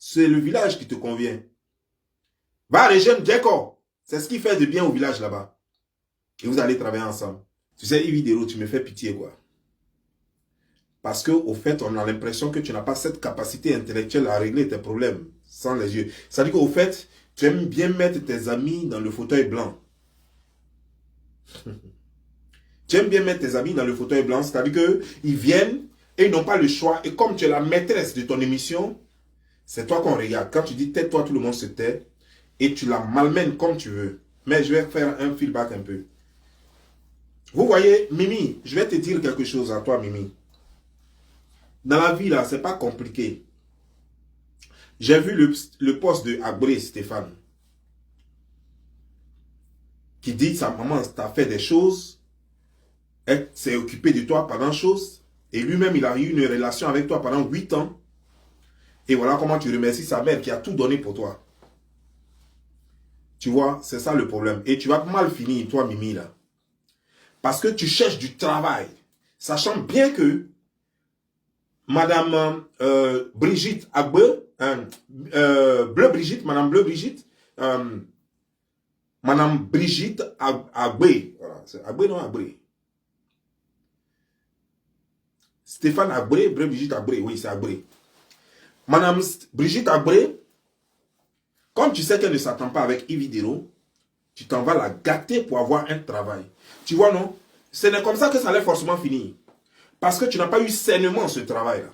c'est le village qui te convient. Va à Région Djeko. C'est ce qui fait de bien au village là-bas. Et vous allez travailler ensemble. Tu sais, Ividero, tu me fais pitié, quoi. Parce qu'au fait, on a l'impression que tu n'as pas cette capacité intellectuelle à régler tes problèmes sans les yeux. C'est-à-dire qu'au fait, tu aimes bien mettre tes amis dans le fauteuil blanc. Tu aimes bien mettre tes amis dans le fauteuil blanc, c'est-à-dire qu'ils viennent et ils n'ont pas le choix. Et comme tu es la maîtresse de ton émission, c'est toi qu'on regarde. Quand tu dis tais-toi, tout le monde se tait et tu la malmènes comme tu veux. Mais je vais faire un feedback un peu. Vous voyez, Mimi, je vais te dire quelque chose à toi, Mimi. Dans la vie, là, c'est pas compliqué. J'ai vu le poste de Agbore Stéphane qui dit que sa maman t'a fait des choses, elle s'est occupée de toi pendant chose, et lui-même, il a eu une relation avec toi pendant 8 ans. Et voilà comment tu remercies sa mère qui a tout donné pour toi. Tu vois, c'est ça le problème. Et tu vas mal finir, toi, Mimi, là. Parce que tu cherches du travail, sachant bien que Madame Brigitte Agbe, Bleu Brigitte, Madame Bleu Brigitte, Madame Brigitte Agbe, voilà, c'est Agbe, non Agbe. Stéphane Agbe, Bleu Brigitte Agbe, oui, c'est Agbe. Madame Brigitte Agbe, comme tu sais qu'elle ne s'attend pas avec Ividero, tu t'en vas la gâter pour avoir un travail. Tu vois, non? Ce n'est comme ça que ça allait forcément finir. Parce que tu n'as pas eu sainement ce travail-là.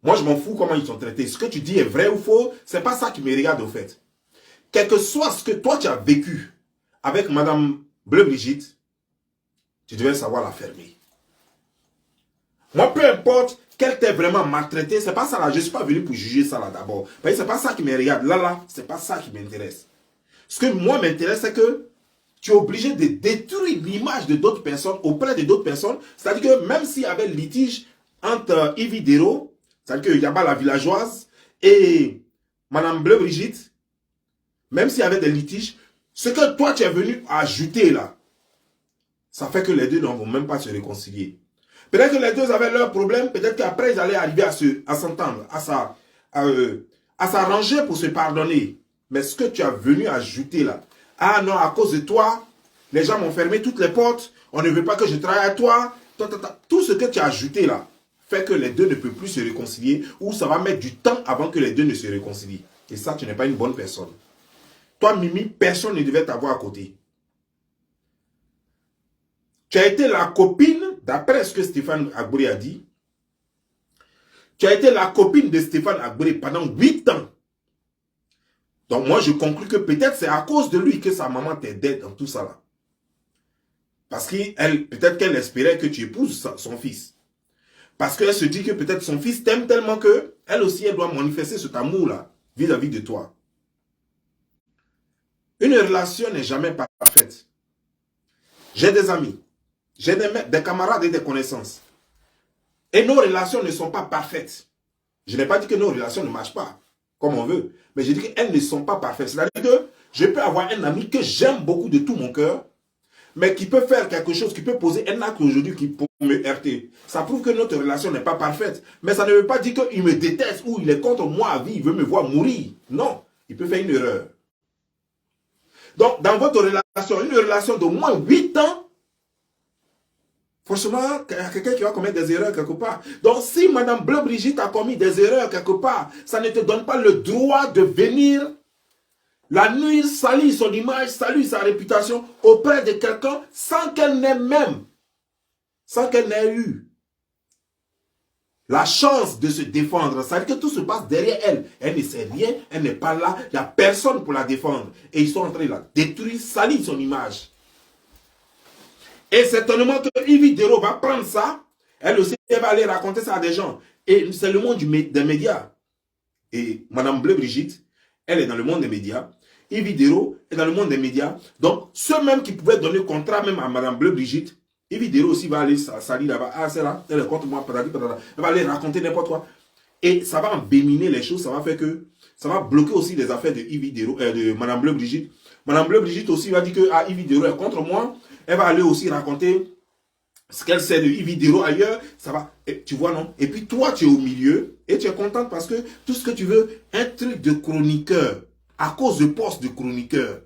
Moi, je m'en fous comment ils sont traités. Ce que tu dis est vrai ou faux, c'est pas ça qui me regarde au fait. Quel que soit ce que toi tu as vécu avec Madame Bleu Brigitte, tu devais savoir la fermer. Moi, peu importe qu'elle t'ait vraiment maltraité, c'est pas ça là. Je ne suis pas venu pour juger ça là d'abord. C'est pas ça qui me regarde. Là, c'est pas ça qui m'intéresse. Ce que moi m'intéresse, c'est que tu es obligé de détruire l'image de d'autres personnes auprès de d'autres personnes. C'est-à-dire que même s'il y avait le litige entre Ividero, c'est-à-dire qu'il y a pas la villageoise et Madame Bleu Brigitte, même s'il y avait des litiges, ce que toi tu es venu ajouter là, ça fait que les deux ne vont même pas se réconcilier. Peut-être que les deux avaient leurs problèmes, peut-être qu'après ils allaient arriver à s'entendre, à s'arranger pour se pardonner. Mais ce que tu as venu ajouter là, ah non, à cause de toi, les gens m'ont fermé toutes les portes, on ne veut pas que je travaille à toi, tout ce que tu as ajouté là, fait que les deux ne peuvent plus se réconcilier, ou ça va mettre du temps avant que les deux ne se réconcilient. Et ça, tu n'es pas une bonne personne. Toi, Mimi, personne ne devait t'avoir à côté. Tu as été la copine, d'après ce que Stéphane Agbe a dit, tu as été la copine de Stéphane Agbe pendant 8 ans. Donc moi, je conclus que peut-être c'est à cause de lui que sa maman t'aidait dans tout ça là. Parce qu'elle, peut-être qu'elle espérait que tu épouses son fils. Parce qu'elle se dit que peut-être son fils t'aime tellement que elle aussi, elle doit manifester cet amour-là vis-à-vis de toi. Une relation n'est jamais parfaite. J'ai des amis, j'ai des camarades et des connaissances. Et nos relations ne sont pas parfaites. Je n'ai pas dit que nos relations ne marchent pas, comme on veut. Mais je dis qu'elles ne sont pas parfaites. C'est-à-dire que je peux avoir un ami que j'aime beaucoup de tout mon cœur, mais qui peut faire quelque chose, qui peut poser un acte aujourd'hui qui peut me heurter. Ça prouve que notre relation n'est pas parfaite. Mais ça ne veut pas dire qu'il me déteste ou il est contre moi à vie, il veut me voir mourir. Non, il peut faire une erreur. Donc, dans votre relation, une relation d'au moins 8 ans, forcément, il y a quelqu'un qui va commettre des erreurs quelque part. Donc, si Madame Bleu Brigitte a commis des erreurs quelque part, ça ne te donne pas le droit de venir la nuire, salir son image, salir sa réputation auprès de quelqu'un sans qu'elle n'ait même, sans qu'elle n'ait eu la chance de se défendre. Ça veut dire que tout se passe derrière elle. Elle ne sait rien, elle n'est pas là, il n'y a personne pour la défendre. Et ils sont en train de la détruire, salir son image. Et certainement que Ividero va prendre ça, elle aussi, elle va aller raconter ça à des gens. Et c'est le monde des médias. Et Madame Bleu Brigitte, elle est dans le monde des médias. Ividero est dans le monde des médias. Donc, ceux-mêmes qui pouvaient donner contrat même à Madame Bleu Brigitte, Ividero aussi va aller salir là-bas. Ah, c'est là, elle est contre moi, elle va aller raconter n'importe quoi. Et ça va embéminer les choses, ça va faire que, ça va bloquer aussi les affaires de Ividero, de Madame Bleu Brigitte. Madame Bleu Brigitte aussi va dire que ah, Ividero est contre moi. Elle va aller aussi raconter Ce qu'elle sait de Yvidero ailleurs, ça va. Et, tu vois, non? Et puis toi, tu es au milieu et tu es contente parce que tout ce que tu veux, un truc de chroniqueur, à cause de poste de chroniqueur.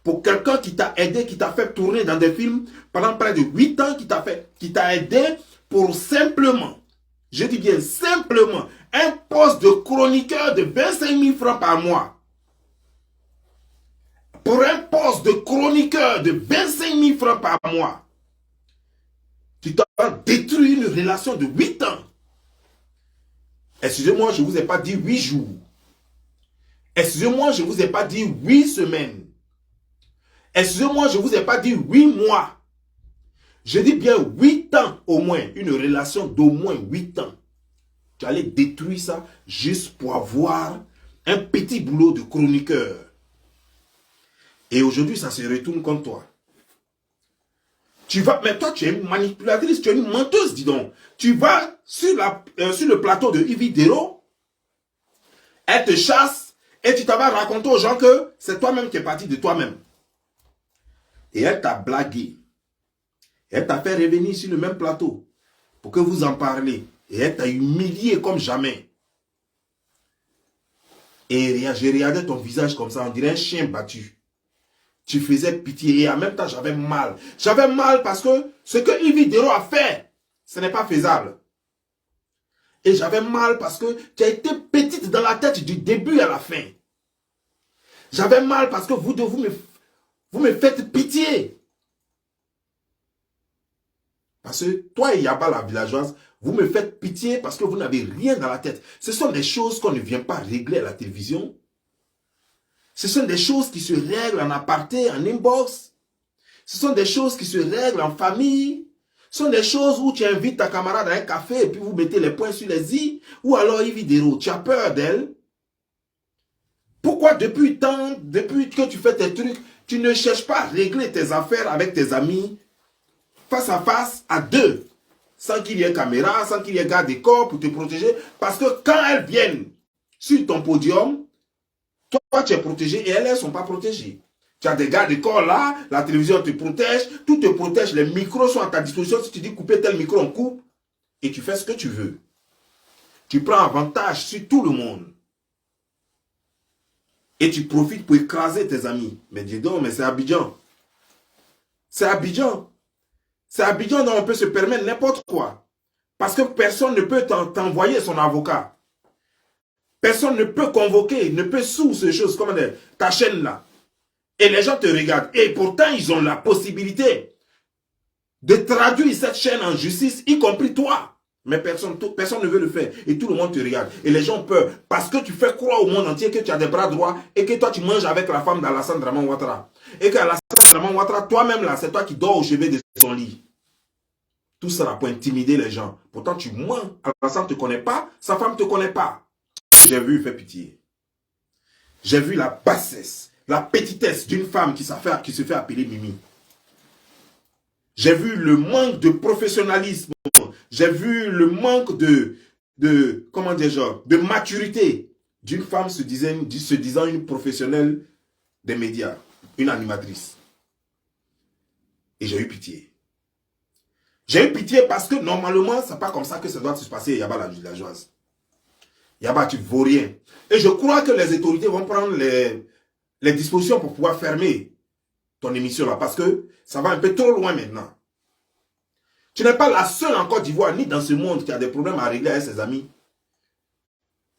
Pour quelqu'un qui t'a aidé, qui t'a fait tourner dans des films pendant près de 8 ans, qui t'a aidé pour simplement, je dis bien simplement, un poste de chroniqueur de 25 000 francs par mois. Pour un poste de chroniqueur de 25 000 francs par mois. Tu t'as détruit une relation de 8 ans. Excusez-moi, je ne vous ai pas dit 8 jours. Excusez-moi, je ne vous ai pas dit 8 semaines. Excusez-moi, je ne vous ai pas dit 8 mois. Je dis bien 8 ans au moins. Une relation d'au moins 8 ans. Tu allais détruire ça juste pour avoir un petit boulot de chroniqueur. Et aujourd'hui, ça se retourne contre toi. Tu vas, mais toi, tu es une manipulatrice, tu es une menteuse, dis donc. Tu vas sur le plateau de Yvidero, elle te chasse et tu t'en vas raconter aux gens que c'est toi-même qui es parti de toi-même. Et elle t'a blagué. Elle t'a fait revenir sur le même plateau pour que vous en parlez. Et elle t'a humilié comme jamais. Et j'ai regardé ton visage comme ça, on dirait un chien battu. Tu faisais pitié et en même temps j'avais mal. J'avais mal parce que ce que Yvidero a fait, ce n'est pas faisable. Et j'avais mal parce que tu as été petite dans la tête du début à la fin. J'avais mal parce que vous me faites pitié. Parce que toi et Yaba la villageoise, vous me faites pitié parce que vous n'avez rien dans la tête. Ce sont des choses qu'on ne vient pas régler à la télévision. Ce sont des choses qui se règlent en aparté, en inbox. Ce sont des choses qui se règlent en famille. Ce sont des choses où tu invites ta camarade à un café et puis vous mettez les points sur les i. Ou alors Yvidero, tu as peur d'elle. Pourquoi depuis que tu fais tes trucs, tu ne cherches pas à régler tes affaires avec tes amis face à face, à deux, sans qu'il y ait caméra, sans qu'il y ait garde des corps pour te protéger. Parce que quand elles viennent sur ton podium, toi, tu es protégé et elles ne sont pas protégées. Tu as des gardes de corps là, la télévision te protège, tout te protège, les micros sont à ta disposition. Si tu dis couper tel micro, on coupe et tu fais ce que tu veux. Tu prends avantage sur tout le monde. Et tu profites pour écraser tes amis. Mais dis donc, mais c'est Abidjan. C'est Abidjan. C'est Abidjan dont on peut se permettre n'importe quoi. Parce que personne ne peut t'envoyer son avocat. Personne ne peut convoquer, ne peut sous ces choses comme ta chaîne là. Et les gens te regardent. Et pourtant, ils ont la possibilité de traduire cette chaîne en justice, y compris toi. Mais personne ne veut le faire. Et tout le monde te regarde. Et les gens ont peur. Parce que tu fais croire au monde entier que tu as des bras droits et que toi, tu manges avec la femme d'Alassane Draman Ouattara. Et qu'Alassane Draman Ouattara, toi-même là, c'est toi qui dors au chevet de son lit. Tout ça là pour intimider les gens. Pourtant, tu mens. Alassane ne te connaît pas. Sa femme ne te connaît pas. J'ai vu, il fait pitié. J'ai vu la bassesse, la petitesse d'une femme qui se fait appeler Mimi. J'ai vu le manque de professionnalisme. J'ai vu le manque comment dire, de maturité d'une femme se disant une professionnelle des médias, une animatrice. Et j'ai eu pitié. J'ai eu pitié parce que normalement, c'est pas comme ça que ça doit se passer, Yaba la villageoise. Yaba, tu ne vaux rien. Et je crois que les autorités vont prendre les dispositions pour pouvoir fermer ton émission là. Parce que ça va un peu trop loin maintenant. Tu n'es pas la seule en Côte d'Ivoire, ni dans ce monde, qui a des problèmes à régler avec ses amis.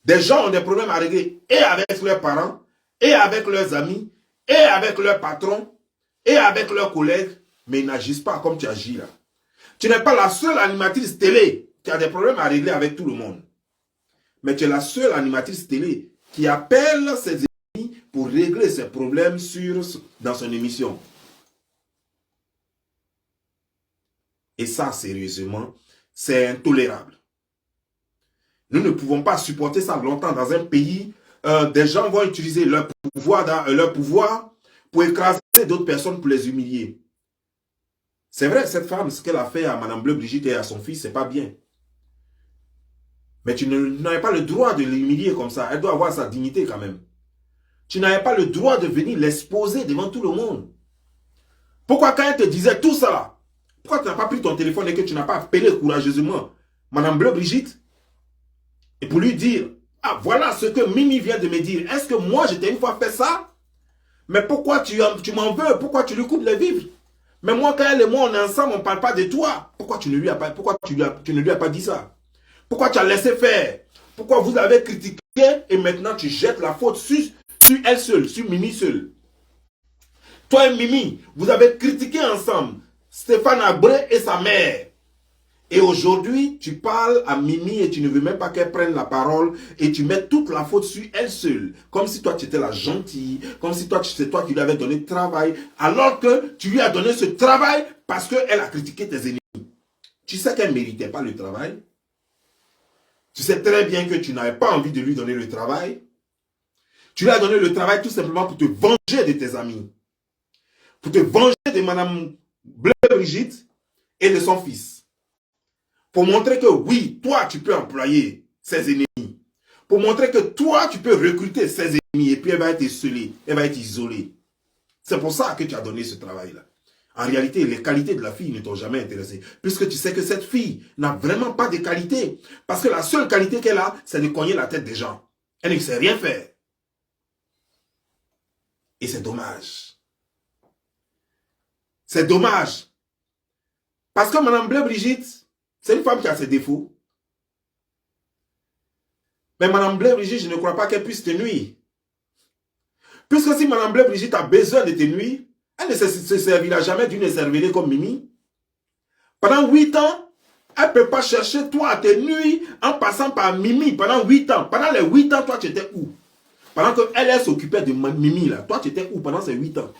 Des gens ont des problèmes à régler et avec leurs parents, et avec leurs amis, et avec leurs patrons, et avec leurs collègues. Mais ils n'agissent pas comme tu agis là. Tu n'es pas la seule animatrice télé qui a des problèmes à régler avec tout le monde. Mais tu es la seule animatrice télé qui appelle ses amis pour régler ses problèmes dans son émission. Et ça, sérieusement, c'est intolérable. Nous ne pouvons pas supporter ça longtemps dans un pays. Des gens vont utiliser leur pouvoir pour écraser d'autres personnes pour les humilier. C'est vrai, cette femme, ce qu'elle a fait à Madame Bleu Brigitte et à son fils, c'est pas bien. Mais tu n'avais pas le droit de l'humilier comme ça. Elle doit avoir sa dignité quand même. Tu n'avais pas le droit de venir l'exposer devant tout le monde. Pourquoi quand elle te disait tout ça là, Pourquoi tu n'as pas pris ton téléphone et que tu n'as pas appelé courageusement Madame Bleu Brigitte et pour lui dire, ah voilà ce que Mimi vient de me dire. Est-ce que moi, j'étais une fois fait ça? Mais pourquoi tu m'en veux? Pourquoi tu lui coupes les vivres? Mais moi, quand elle et moi, on est ensemble, on ne parle pas de toi. Pourquoi tu ne lui as pas, tu ne lui as pas dit ça? Pourquoi tu as laissé faire? Pourquoi vous avez critiqué et maintenant tu jettes la faute sur elle seule, sur Mimi seule? Toi et Mimi, vous avez critiqué ensemble Stéphane Abré et sa mère. Et aujourd'hui, tu parles à Mimi et tu ne veux même pas qu'elle prenne la parole et tu mets toute la faute sur elle seule. Comme si toi, tu étais la gentille, comme si toi, c'est toi qui lui avais donné le travail, alors que tu lui as donné ce travail parce qu'elle a critiqué tes ennemis. Tu sais qu'elle ne méritait pas le travail. Tu sais très bien que tu n'avais pas envie de lui donner le travail. Tu lui as donné le travail tout simplement pour te venger de tes amis. Pour te venger de Madame Bleu Brigitte et de son fils. Pour montrer que oui, toi, tu peux employer ses ennemis. Pour montrer que toi, tu peux recruter ses ennemis et puis elle va être isolée. Elle va être isolée. C'est pour ça que tu as donné ce travail-là. En réalité, les qualités de la fille ne t'ont jamais intéressé. Puisque tu sais que cette fille n'a vraiment pas de qualité. Parce que la seule qualité qu'elle a, c'est de cogner la tête des gens. Elle ne sait rien faire. Et c'est dommage. C'est dommage. Parce que Madame Bleu Brigitte, c'est une femme qui a ses défauts. Mais Madame Bleu Brigitte, je ne crois pas qu'elle puisse te nuire. Puisque si Madame Bleu Brigitte a besoin de te nuire, elle ne se servira jamais d'une cervelée comme Mimi. Pendant 8 ans, elle ne peut pas chercher toi à te nuire en passant par Mimi pendant 8 ans. Pendant les 8 ans, toi tu étais où? Pendant qu'elle s'occupait de Mimi, là, toi tu étais où pendant ces 8 ans?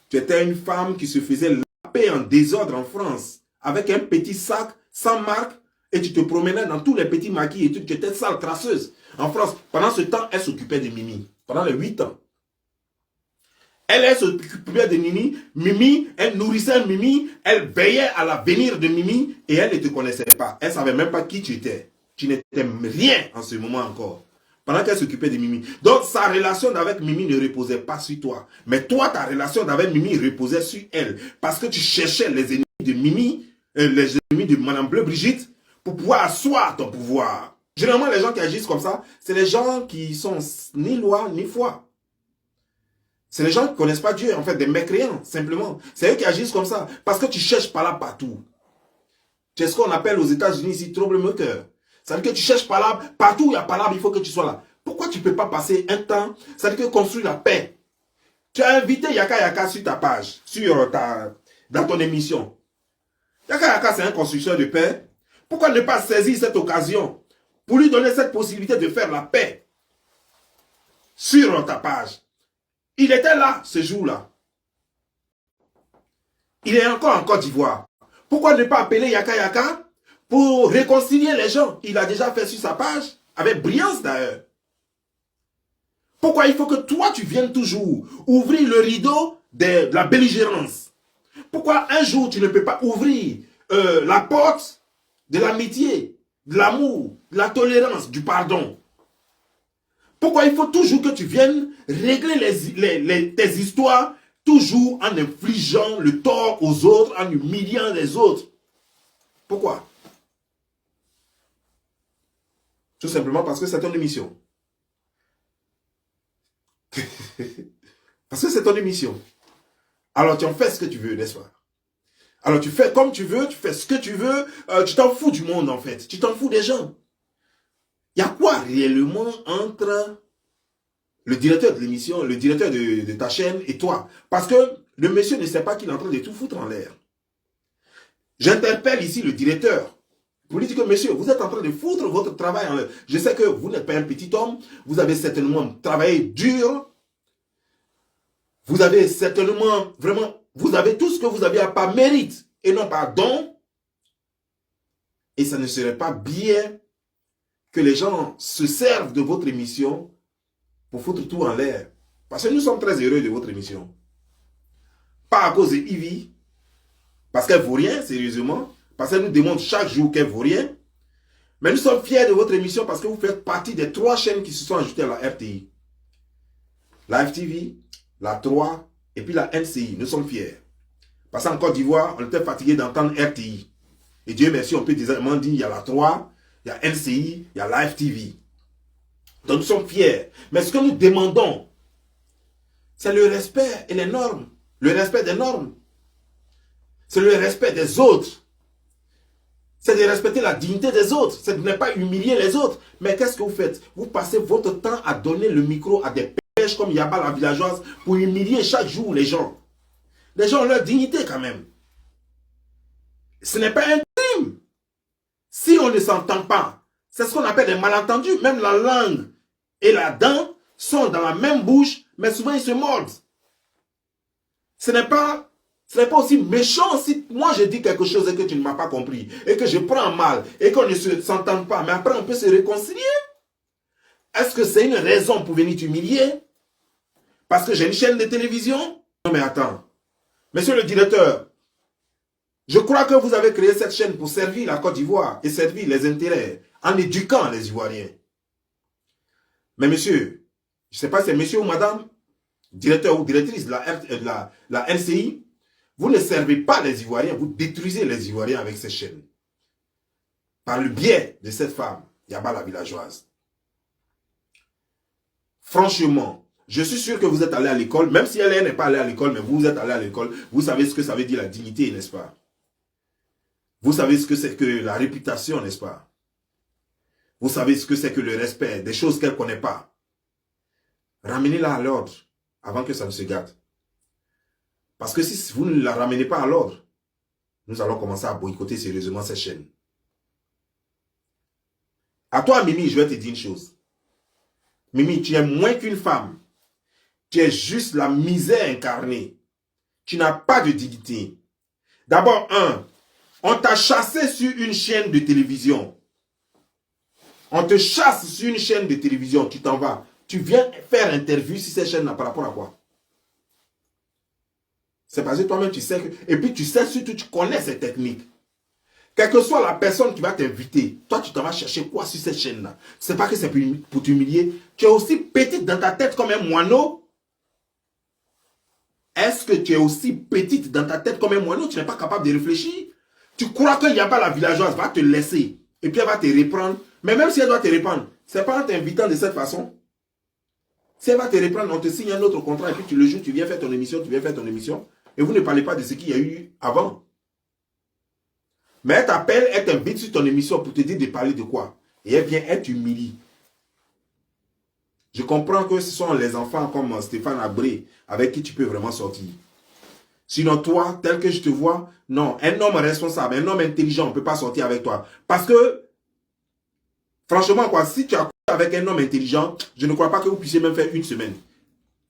Tu étais une femme qui se faisait laper en désordre en France, avec un petit sac sans marque, et tu te promenais dans tous les petits maquis et tu étais sale traceuse. En France, pendant ce temps, elle s'occupait de Mimi. Pendant les 8 ans. Elle s'occupait de Mimi. Mimi, elle nourrissait Mimi. Elle veillait à l'avenir de Mimi. Et elle ne te connaissait pas. Elle ne savait même pas qui tu étais. Tu n'étais rien en ce moment encore. Pendant qu'elle s'occupait de Mimi. Donc, sa relation avec Mimi ne reposait pas sur toi. Mais toi, ta relation avec Mimi reposait sur elle. Parce que tu cherchais les ennemis de Mimi, les ennemis de Madame Bleu Brigitte, pour pouvoir asseoir ton pouvoir. Généralement, les gens qui agissent comme ça, c'est les gens qui sont ni loi, ni foi. C'est les gens qui ne connaissent pas Dieu, en fait, des mécréants, simplement. C'est eux qui agissent comme ça. Parce que tu cherches par là partout. Tu es ce qu'on appelle aux États-Unis ici, troublemaker. Ça veut dire que tu cherches par là, partout où il y a par là, il faut que tu sois là. Pourquoi tu ne peux pas passer un temps, ça veut dire que construire la paix. Tu as invité Yaka Yaka sur ta page, dans ton émission. Yaka Yaka, c'est un constructeur de paix. Pourquoi ne pas saisir cette occasion pour lui donner cette possibilité de faire la paix sur ta page? Il était là ce jour-là. Il est encore en Côte d'Ivoire. Pourquoi ne pas appeler Yaka Yaka pour réconcilier les gens? Il a déjà fait sur sa page, avec brillance d'ailleurs. Pourquoi il faut que toi tu viennes toujours ouvrir le rideau de la belligérance? Pourquoi un jour tu ne peux pas ouvrir la porte de l'amitié, de l'amour, de la tolérance, du pardon? Pourquoi il faut toujours que tu viennes régler tes histoires, toujours en infligeant le tort aux autres, en humiliant les autres? Pourquoi? Tout simplement parce que c'est ton émission. Parce que c'est ton émission. Alors tu en fais ce que tu veux, n'est-ce pas? Alors tu fais comme tu veux, tu fais ce que tu veux, tu t'en fous du monde en fait, tu t'en fous des gens. Il y a quoi réellement entre le directeur de l'émission, le directeur de ta chaîne et toi? Parce que le monsieur ne sait pas qu'il est en train de tout foutre en l'air. J'interpelle ici le directeur pour lui dire que monsieur, vous êtes en train de foutre votre travail en l'air. Je sais que vous n'êtes pas un petit homme, vous avez certainement travaillé dur, vous avez certainement, vraiment, vous avez tout ce que vous avez à par mérite et non par don. Et ça ne serait pas bien que les gens se servent de votre émission pour foutre tout en l'air. Parce que nous sommes très heureux de votre émission. Pas à cause de Ivy, parce qu'elle ne vaut rien, sérieusement. Parce qu'elle nous démontre chaque jour qu'elle ne vaut rien. Mais nous sommes fiers de votre émission parce que vous faites partie des 3 chaînes qui se sont ajoutées à la RTI. La FTV, la 3 et puis la NCI. Nous sommes fiers. Parce qu'en Côte d'Ivoire, on était fatigué d'entendre RTI. Et Dieu merci, on peut désormais dire, il y a la 3, il y a NCI, il y a Live TV. Donc nous sommes fiers. Mais ce que nous demandons, c'est le respect et les normes. Le respect des normes. C'est le respect des autres. C'est de respecter la dignité des autres. C'est de ne pas humilier les autres. Mais qu'est-ce que vous faites? Vous passez votre temps à donner le micro à des pêches comme Yaba la villageoise pour humilier chaque jour les gens. Les gens ont leur dignité quand même. Ce n'est pas un crime. Si on ne s'entend pas, c'est ce qu'on appelle des malentendus. Même la langue et la dent sont dans la même bouche, mais souvent ils se mordent. Ce n'est pas aussi méchant si moi je dis quelque chose et que tu ne m'as pas compris, et que je prends mal, et qu'on ne s'entende pas, mais après on peut se réconcilier. Est-ce que c'est une raison pour venir t'humilier? Parce que j'ai une chaîne de télévision? Non mais attends. Monsieur le directeur, je crois que vous avez créé cette chaîne pour servir la Côte d'Ivoire et servir les intérêts en éduquant les Ivoiriens. Mais monsieur, je ne sais pas si c'est monsieur ou madame, directeur ou directrice de la NCI, vous ne servez pas les Ivoiriens, vous détruisez les Ivoiriens avec cette chaîne. Par le biais de cette femme, Yaba la villageoise. Franchement, je suis sûr que vous êtes allé à l'école, même si elle n'est pas allée à l'école, mais vous êtes allé à l'école, vous savez ce que ça veut dire la dignité, n'est-ce pas? Vous savez ce que c'est que la réputation, n'est-ce pas? Vous savez ce que c'est que le respect, des choses qu'elle ne connaît pas. Ramenez-la à l'ordre avant que ça ne se gâte. Parce que si vous ne la ramenez pas à l'ordre, nous allons commencer à boycotter sérieusement cette chaîne. À toi, Mimi, je vais te dire une chose. Mimi, tu es moins qu'une femme. Tu es juste la misère incarnée. Tu n'as pas de dignité. D'abord, on t'a chassé sur une chaîne de télévision. On te chasse sur une chaîne de télévision, tu t'en vas. Tu viens faire interview sur cette chaîne-là par rapport à quoi? C'est parce que toi-même tu sais que... Et puis tu sais surtout, tu connais ces techniques. Quelle que soit la personne qui va t'inviter, toi tu t'en vas chercher quoi sur cette chaîne-là? C'est pas que c'est pour t'humilier. Tu es aussi petite dans ta tête comme un moineau. Est-ce que tu es aussi petite dans ta tête comme un moineau? Tu n'es pas capable de réfléchir? Tu crois qu'il n'y a pas la villageoise, va te laisser. Et puis elle va te reprendre. Mais même si elle doit te reprendre, c'est pas en t'invitant de cette façon. Si elle va te reprendre, on te signe un autre contrat et puis tu le joues, tu viens faire ton émission, et vous ne parlez pas de ce qu'il y a eu avant. Mais elle t'appelle, elle t'invite sur ton émission pour te dire de parler de quoi? Et elle vient, elle t'humilie. Je comprends que ce sont les enfants comme Stéphane Abré avec qui tu peux vraiment sortir. Sinon toi, tel que je te vois, non, un homme responsable, un homme intelligent, on ne peut pas sortir avec toi. Parce que, franchement, quoi, si tu as avec un homme intelligent, je ne crois pas que vous puissiez même faire une semaine.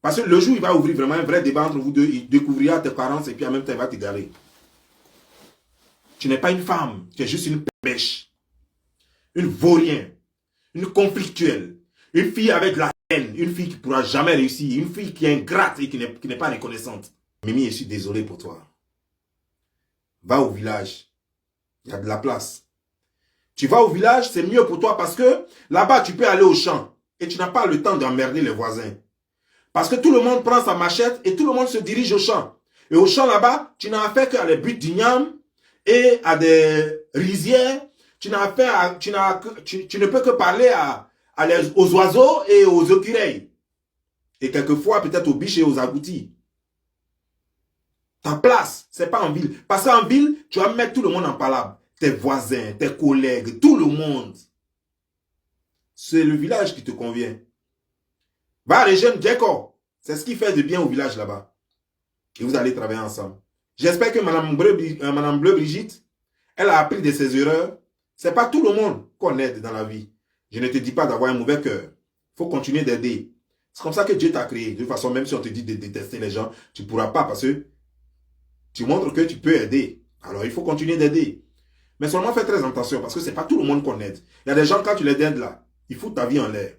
Parce que le jour où il va ouvrir vraiment un vrai débat entre vous deux, il découvrira tes parents et puis en même temps il va t'égarer. Tu n'es pas une femme, tu es juste une pêche. Une vaurien, une conflictuelle, une fille avec la haine, une fille qui ne pourra jamais réussir, une fille qui est ingrate et qui n'est pas reconnaissante. Mimi, je suis désolé pour toi. Va au village, il y a de la place. Tu vas au village, c'est mieux pour toi parce que là-bas, tu peux aller au champ et tu n'as pas le temps d'emmerder les voisins. Parce que tout le monde prend sa machette et tout le monde se dirige au champ. Et au champ là-bas, tu n'as affaire qu'à les buts d'igname et à des rizières. Tu ne peux que parler aux oiseaux et aux écureuils. Et quelquefois, peut-être aux biches et aux agoutis. Ta place, c'est pas en ville. Parce qu'en ville, tu vas mettre tout le monde en palabre. Tes voisins, tes collègues, tout le monde. C'est le village qui te convient. Va à Région Djeko. C'est ce qui fait de bien au village là-bas. Et vous allez travailler ensemble. J'espère que Madame Bleu Brigitte, elle a appris de ses erreurs. C'est pas tout le monde qu'on aide dans la vie. Je ne te dis pas d'avoir un mauvais cœur. Il faut continuer d'aider. C'est comme ça que Dieu t'a créé. De toute façon, même si on te dit de détester les gens, tu ne pourras pas parce que tu montres que tu peux aider. Alors, il faut continuer d'aider. Mais seulement fais très attention parce que ce n'est pas tout le monde qu'on aide. Il y a des gens, quand tu les aides là, ils foutent ta vie en l'air.